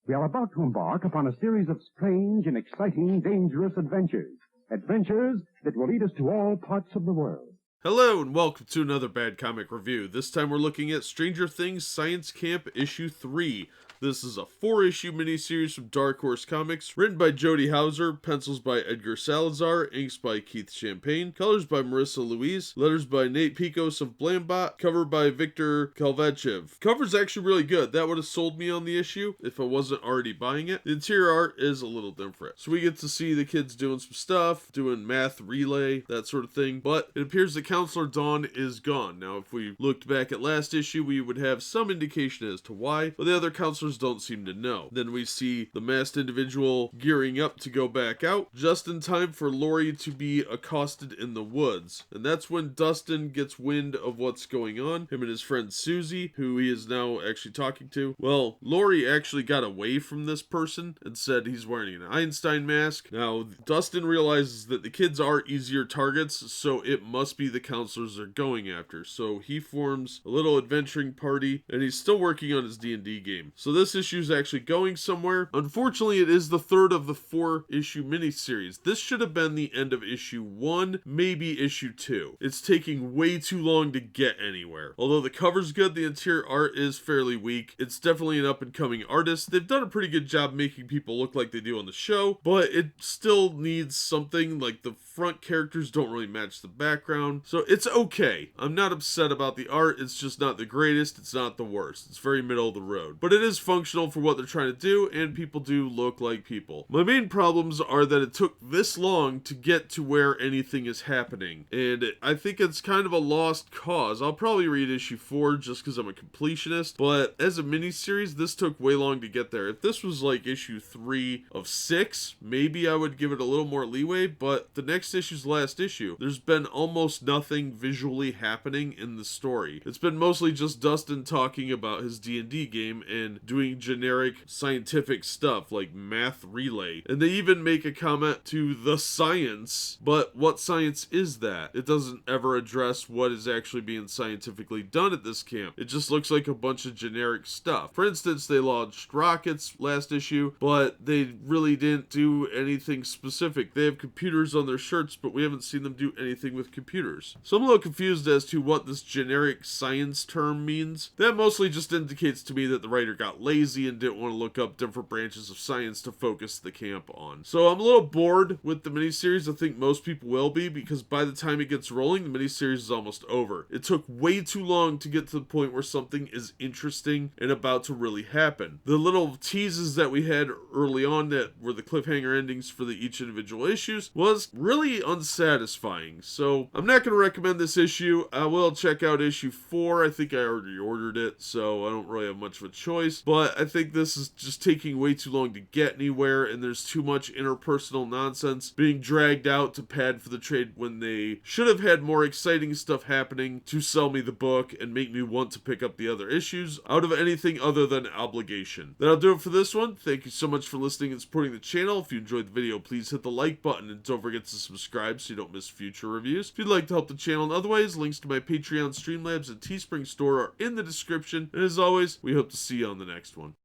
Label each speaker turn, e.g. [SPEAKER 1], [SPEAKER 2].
[SPEAKER 1] We are about to embark upon a series of strange and exciting, dangerous adventures. Adventures that will lead us to all parts of the world.
[SPEAKER 2] Hello and welcome to another Bad Comic Review. This time we're looking at Stranger Things Science Camp Issue 3. This is a 4-issue miniseries from Dark Horse Comics, written by Jody Houser, pencils by Edgar Salazar, inks by Keith Champagne, colors by Marissa Louise, letters by Nate Piekos of Blambot, cover by Viktor Kalvachev. Cover's actually really good. That would have sold me on the issue if I wasn't already buying it. The interior art is a little different. So we get to see the kids doing some stuff, doing math relay, that sort of thing, but it appears that Counselor Dawn is gone. Now, if we looked back at last issue, we would have some indication as to why, but the other counselors don't seem to know. Then we see the masked individual gearing up to go back out, just in time for Lori to be accosted in the woods. And that's when Dustin gets wind of what's going on, him and his friend Susie, who he is now actually talking to. Well, Lori actually got away from this person and said he's wearing an Einstein mask. Now, Dustin realizes that the kids are easier targets, so it must be the counselors they're going after. So he forms a little adventuring party, and he's still working on his D&D game. So this issue is actually going somewhere. Unfortunately, it is the third of the 4-issue miniseries. This should have been the end of issue 1, maybe issue 2. It's taking way too long to get anywhere. Although the cover's good, the interior art is fairly weak. It's definitely an up-and-coming artist. They've done a pretty good job making people look like they do on the show, but it still needs something. Like, the front characters don't really match the background, so it's okay. I'm not upset about the art. It's just not the greatest. It's not the worst. It's very middle of the road, but it is functional for what they're trying to do, and people do look like people. My main problems are that it took this long to get to where anything is happening, and I think it's kind of a lost cause. I'll probably read issue 4 just because I'm a completionist, but as a miniseries, this took way long to get there. If this was like issue 3 of 6, maybe I would give it a little more leeway, but the next issue's last issue. There's been almost nothing visually happening in the story. It's been mostly just Dustin talking about his D&D game and doing generic scientific stuff like math relay. And they even make a comment to the science, but what science is that? It doesn't ever address what is actually being scientifically done at this camp. It just looks like a bunch of generic stuff. For instance, they launched rockets last issue, but they really didn't do anything specific. They have computers on their shirts, but we haven't seen them do anything with computers. So I'm a little confused as to what this generic science term means. That mostly just indicates to me that the writer got lazy and didn't want to look up different branches of science to focus the camp on. So I'm a little bored with the miniseries. I think most people will be, because by the time it gets rolling, the miniseries is almost over. It took way too long to get to the point where something is interesting and about to really happen. The little teases that we had early on that were the cliffhanger endings for each individual issues was really unsatisfying. So I'm not going to recommend this issue. I will check out issue 4. I think I already ordered it, so I don't really have much of a choice. But I think this is just taking way too long to get anywhere, and there's too much interpersonal nonsense being dragged out to pad for the trade when they should have had more exciting stuff happening to sell me the book and make me want to pick up the other issues out of anything other than obligation. That'll do it for this one. Thank you so much for listening and supporting the channel. If you enjoyed the video, please hit the like button and don't forget to subscribe so you don't miss future reviews. If you'd like to help the channel in other ways, links to my Patreon, Streamlabs, and Teespring store are in the description. And as always, we hope to see you on the next one.